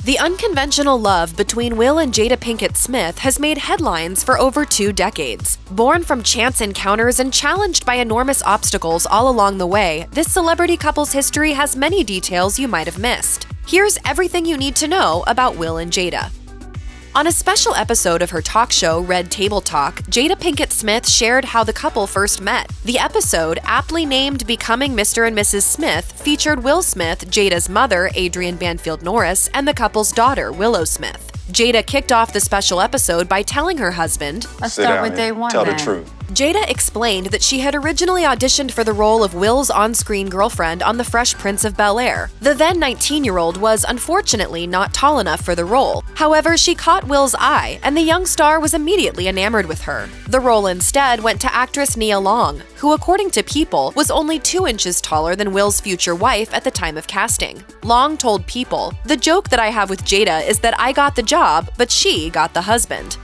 The unconventional love between Will and Jada Pinkett Smith has made headlines for over 2 decades. Born from chance encounters and challenged by enormous obstacles all along the way, this celebrity couple's history has many details you might have missed. Here's everything you need to know about Will and Jada. On a special episode of her talk show, Red Table Talk, Jada Pinkett Smith shared how the couple first met. The episode, aptly named Becoming Mr. and Mrs. Smith, featured Will Smith, Jada's mother, Adrienne Banfield Norris, and the couple's daughter, Willow Smith. Jada kicked off the special episode by telling her husband, "Let's start with day one. Tell the truth." Jada explained that she had originally auditioned for the role of Will's on-screen girlfriend on The Fresh Prince of Bel-Air. The then 19-year-old was unfortunately not tall enough for the role. However, she caught Will's eye, and the young star was immediately enamored with her. The role instead went to actress Nia Long, who, according to People, was only 2 inches taller than Will's future wife at the time of casting. Long told People, "The joke that I have with Jada is that I got the job, but she got the husband."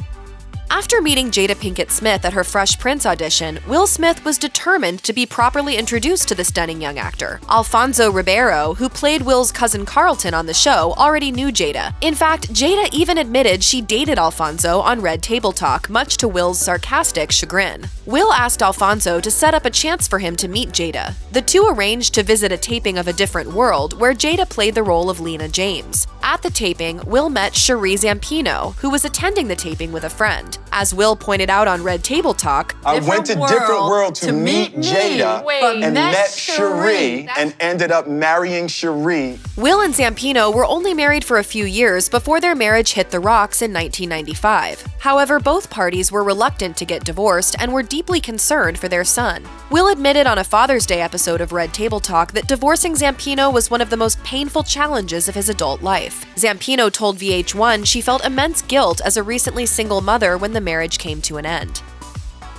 After meeting Jada Pinkett Smith at her Fresh Prince audition, Will Smith was determined to be properly introduced to the stunning young actor. Alfonso Ribeiro, who played Will's cousin Carlton on the show, already knew Jada. In fact, Jada even admitted she dated Alfonso on Red Table Talk, much to Will's sarcastic chagrin. Will asked Alfonso to set up a chance for him to meet Jada. The two arranged to visit a taping of A Different World, where Jada played the role of Lena James. At the taping, Will met Cherie Zampino, who was attending the taping with a friend. As Will pointed out on Red Table Talk, I went to Different World to meet Jada and met Cherie and ended up marrying Cherie. Will and Zampino were only married for a few years before their marriage hit the rocks in 1995. However, both parties were reluctant to get divorced and were deeply concerned for their son. Will admitted on a Father's Day episode of Red Table Talk that divorcing Zampino was one of the most painful challenges of his adult life. Zampino told VH1 she felt immense guilt as a recently single mother when the marriage came to an end.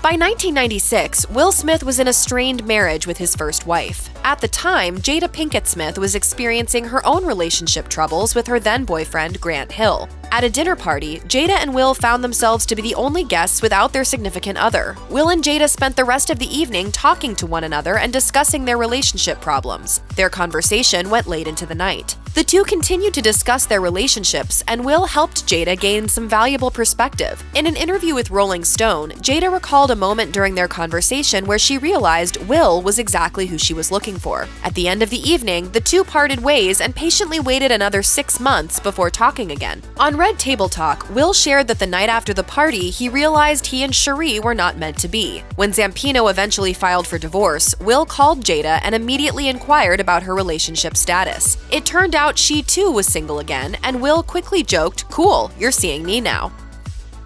By 1996, Will Smith was in a strained marriage with his first wife. At the time, Jada Pinkett Smith was experiencing her own relationship troubles with her then-boyfriend, Grant Hill. At a dinner party, Jada and Will found themselves to be the only guests without their significant other. Will and Jada spent the rest of the evening talking to one another and discussing their relationship problems. Their conversation went late into the night. The two continued to discuss their relationships, and Will helped Jada gain some valuable perspective. In an interview with Rolling Stone, Jada recalled a moment during their conversation where she realized Will was exactly who she was looking for. At the end of the evening, the two parted ways and patiently waited another 6 months before talking again. On Red Table Talk, Will shared that the night after the party, he realized he and Cherie were not meant to be. When Zampino eventually filed for divorce, Will called Jada and immediately inquired about her relationship status. It turned out she too was single again, and Will quickly joked, "Cool, you're seeing me now."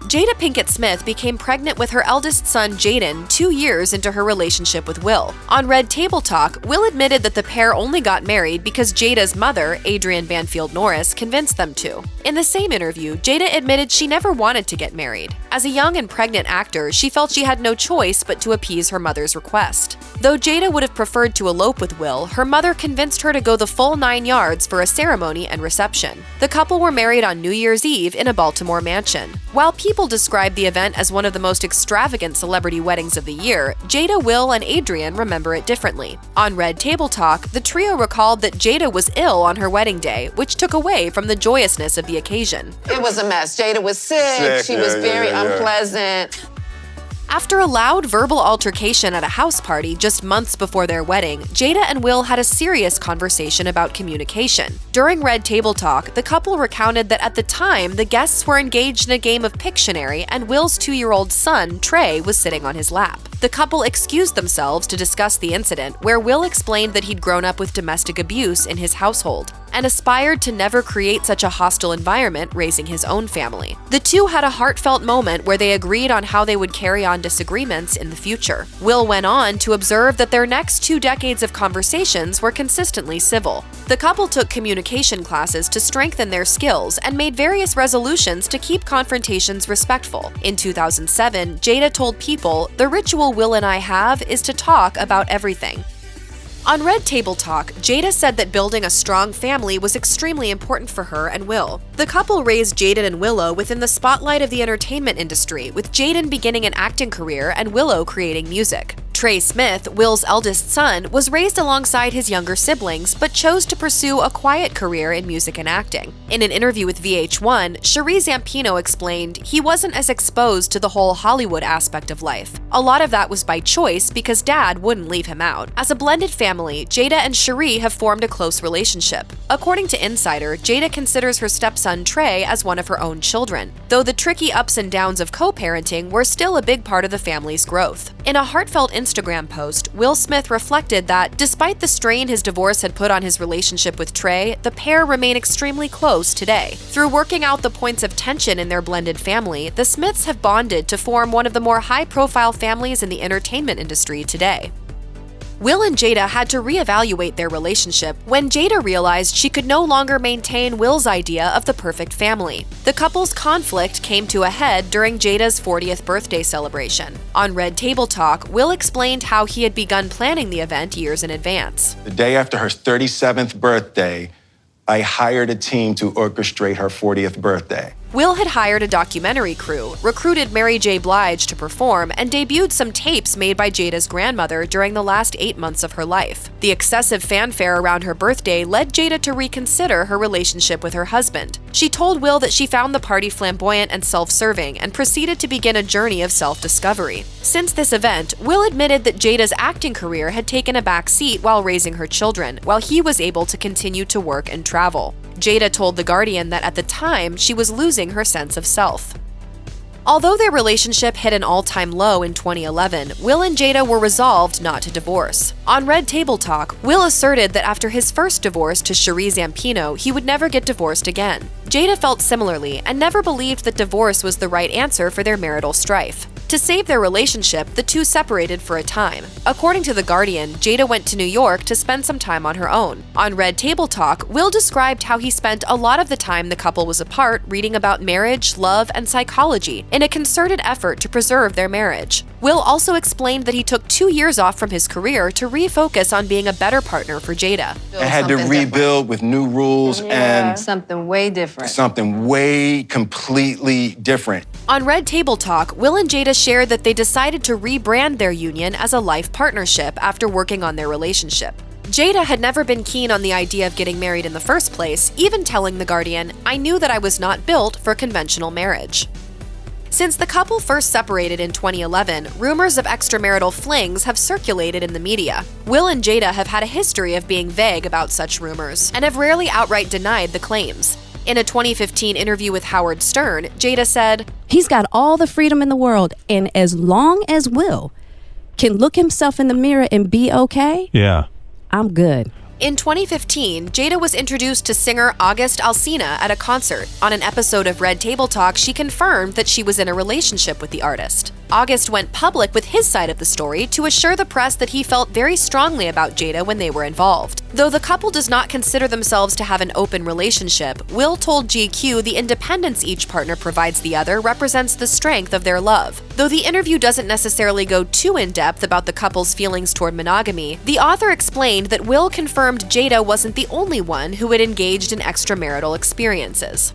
Jada Pinkett Smith became pregnant with her eldest son, Jaden, 2 years into her relationship with Will. On Red Table Talk, Will admitted that the pair only got married because Jada's mother, Adrienne Banfield Norris, convinced them to. In the same interview, Jada admitted she never wanted to get married. As a young and pregnant actor, she felt she had no choice but to appease her mother's request. Though Jada would have preferred to elope with Will, her mother convinced her to go the full 9 yards for a ceremony and reception. The couple were married on New Year's Eve in a Baltimore mansion. While People described the event as one of the most extravagant celebrity weddings of the year, Jada, Will, and Adrienne remember it differently. On Red Table Talk, the trio recalled that Jada was ill on her wedding day, which took away from the joyousness of the occasion. It was a mess. Jada was sick. She was very unpleasant. After a loud verbal altercation at a house party just months before their wedding, Jada and Will had a serious conversation about communication. During Red Table Talk, the couple recounted that at the time, the guests were engaged in a game of Pictionary and Will's 2-year-old son, Trey, was sitting on his lap. The couple excused themselves to discuss the incident, where Will explained that he'd grown up with domestic abuse in his household and aspired to never create such a hostile environment raising his own family. The two had a heartfelt moment where they agreed on how they would carry on disagreements in the future. Will went on to observe that their next 2 decades of conversations were consistently civil. The couple took communication classes to strengthen their skills and made various resolutions to keep confrontations respectful. In 2007, Jada told People, "The ritual Will and I have is to talk about everything." On Red Table Talk, Jada said that building a strong family was extremely important for her and Will. The couple raised Jaden and Willow within the spotlight of the entertainment industry, with Jaden beginning an acting career and Willow creating music. Trey Smith, Will's eldest son, was raised alongside his younger siblings but chose to pursue a quiet career in music and acting. In an interview with VH1, Cherie Zampino explained he wasn't as exposed to the whole Hollywood aspect of life. A lot of that was by choice because Dad wouldn't leave him out. As a blended family, Jada and Cherie have formed a close relationship. According to Insider, Jada considers her stepson Trey as one of her own children, though the tricky ups and downs of co-parenting were still a big part of the family's growth. In a heartfelt Instagram post, Will Smith reflected that, despite the strain his divorce had put on his relationship with Trey, the pair remain extremely close today. Through working out the points of tension in their blended family, the Smiths have bonded to form one of the more high-profile families in the entertainment industry today. Will and Jada had to reevaluate their relationship when Jada realized she could no longer maintain Will's idea of the perfect family. The couple's conflict came to a head during Jada's 40th birthday celebration. On Red Table Talk, Will explained how he had begun planning the event years in advance. The day after her 37th birthday, I hired a team to orchestrate her 40th birthday. Will had hired a documentary crew, recruited Mary J. Blige to perform, and debuted some tapes made by Jada's grandmother during the last 8 months of her life. The excessive fanfare around her birthday led Jada to reconsider her relationship with her husband. She told Will that she found the party flamboyant and self-serving and proceeded to begin a journey of self-discovery. Since this event, Will admitted that Jada's acting career had taken a back seat while raising her children, while he was able to continue to work and travel. Jada told The Guardian that at the time, she was losing her sense of self. Although their relationship hit an all-time low in 2011, Will and Jada were resolved not to divorce. On Red Table Talk, Will asserted that after his first divorce to Cherie Zampino, he would never get divorced again. Jada felt similarly and never believed that divorce was the right answer for their marital strife. To save their relationship, the two separated for a time. According to The Guardian, Jada went to New York to spend some time on her own. On Red Table Talk, Will described how he spent a lot of the time the couple was apart reading about marriage, love, and psychology in a concerted effort to preserve their marriage. Will also explained that he took 2 years off from his career to refocus on being a better partner for Jada. I had to rebuild with new rules and something way different. Something way completely different. On Red Table Talk, Will and Jada shared that they decided to rebrand their union as a life partnership after working on their relationship. Jada had never been keen on the idea of getting married in the first place, even telling The Guardian, "I knew that I was not built for conventional marriage." Since the couple first separated in 2011, rumors of extramarital flings have circulated in the media. Will and Jada have had a history of being vague about such rumors and have rarely outright denied the claims. In a 2015 interview with Howard Stern, Jada said, "He's got all the freedom in the world, and as long as Will can look himself in the mirror and be okay, I'm good." In 2015, Jada was introduced to singer August Alsina at a concert. On an episode of Red Table Talk, she confirmed that she was in a relationship with the artist. August went public with his side of the story to assure the press that he felt very strongly about Jada when they were involved. Though the couple does not consider themselves to have an open relationship, Will told GQ the independence each partner provides the other represents the strength of their love. Though the interview doesn't necessarily go too in-depth about the couple's feelings toward monogamy, the author explained that Will confirmed Jada wasn't the only one who had engaged in extramarital experiences.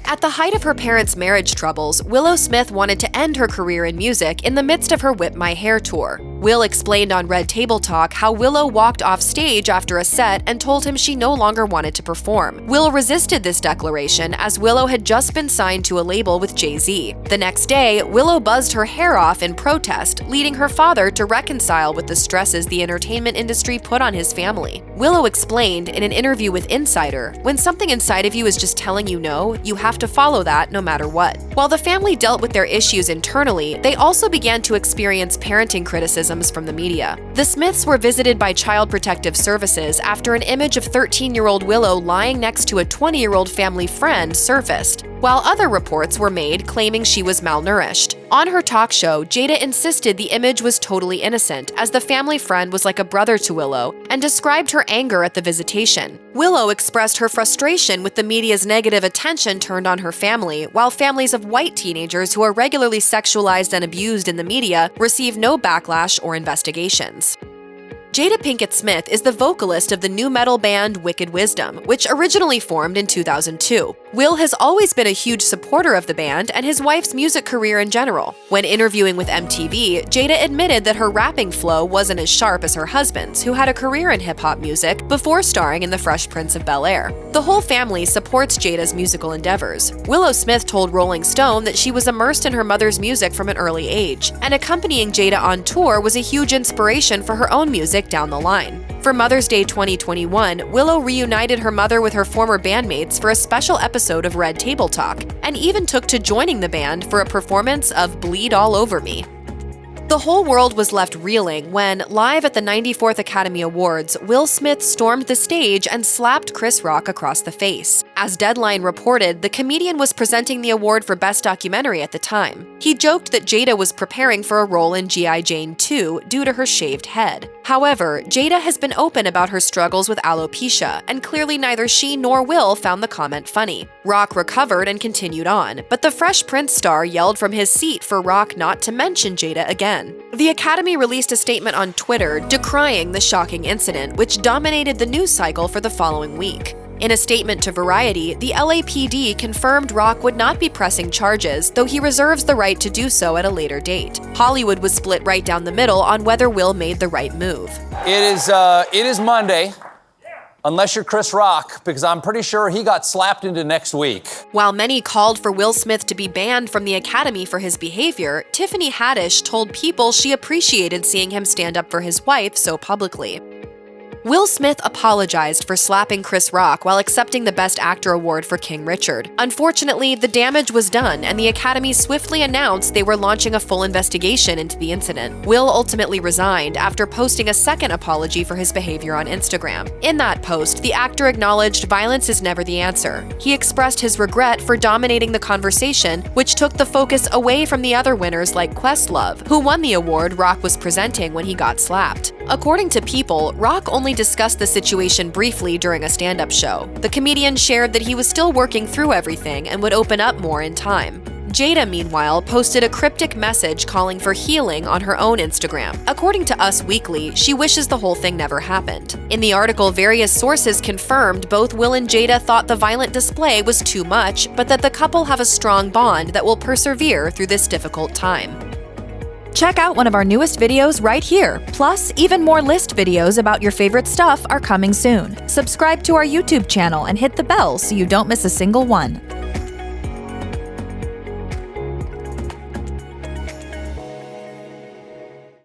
At the height of her parents' marriage troubles, Willow Smith wanted to end her career in music in the midst of her Whip My Hair tour. Will explained on Red Table Talk how Willow walked off stage after a set and told him she no longer wanted to perform. Will resisted this declaration as Willow had just been signed to a label with Jay-Z. The next day, Willow buzzed her hair off in protest, leading her father to reconcile with the stresses the entertainment industry put on his family. Willow explained in an interview with Insider, "When something inside of you is just telling you no, you have to follow that no matter what." While the family dealt with their issues internally, they also began to experience parenting criticisms from the media. The Smiths were visited by Child Protective Services after an image of 13-year-old Willow lying next to a 20-year-old family friend surfaced, while other reports were made claiming she was malnourished. On her talk show, Jada insisted the image was totally innocent, as the family friend was like a brother to Willow, and described her anger at the visitation. Willow expressed her frustration with the media's negative attention turned on her family, while families of white teenagers who are regularly sexualized and abused in the media receive no backlash or investigations. Jada Pinkett Smith is the vocalist of the nu metal band Wicked Wisdom, which originally formed in 2002. Will has always been a huge supporter of the band and his wife's music career in general. When interviewing with MTV, Jada admitted that her rapping flow wasn't as sharp as her husband's, who had a career in hip-hop music before starring in The Fresh Prince of Bel-Air. The whole family supports Jada's musical endeavors. Willow Smith told Rolling Stone that she was immersed in her mother's music from an early age, and accompanying Jada on tour was a huge inspiration for her own music down the line. For Mother's Day 2021, Willow reunited her mother with her former bandmates for a special episode of Red Table Talk, and even took to joining the band for a performance of Bleed All Over Me. The whole world was left reeling when, live at the 94th Academy Awards, Will Smith stormed the stage and slapped Chris Rock across the face. As Deadline reported, the comedian was presenting the award for Best Documentary at the time. He joked that Jada was preparing for a role in G.I. Jane 2 due to her shaved head. However, Jada has been open about her struggles with alopecia, and clearly neither she nor Will found the comment funny. Rock recovered and continued on, but the Fresh Prince star yelled from his seat for Rock not to mention Jada again. The Academy released a statement on Twitter decrying the shocking incident, which dominated the news cycle for the following week. In a statement to Variety, the LAPD confirmed Rock would not be pressing charges, though he reserves the right to do so at a later date. Hollywood was split right down the middle on whether Will made the right move. It is Monday. Unless you're Chris Rock, because I'm pretty sure he got slapped into next week. While many called for Will Smith to be banned from the Academy for his behavior, Tiffany Haddish told People she appreciated seeing him stand up for his wife so publicly. Will Smith apologized for slapping Chris Rock while accepting the Best Actor award for King Richard. Unfortunately, the damage was done, and the Academy swiftly announced they were launching a full investigation into the incident. Will ultimately resigned after posting a second apology for his behavior on Instagram. In that post, the actor acknowledged violence is never the answer. He expressed his regret for dominating the conversation, which took the focus away from the other winners like Questlove, who won the award Rock was presenting when he got slapped. According to People, Rock only discussed the situation briefly during a stand-up show. The comedian shared that he was still working through everything and would open up more in time. Jada, meanwhile, posted a cryptic message calling for healing on her own Instagram. According to Us Weekly, she wishes the whole thing never happened. In the article, various sources confirmed both Will and Jada thought the violent display was too much, but that the couple have a strong bond that will persevere through this difficult time. Check out one of our newest videos right here. Plus, even more list videos about your favorite stuff are coming soon. Subscribe to our YouTube channel and hit the bell so you don't miss a single one.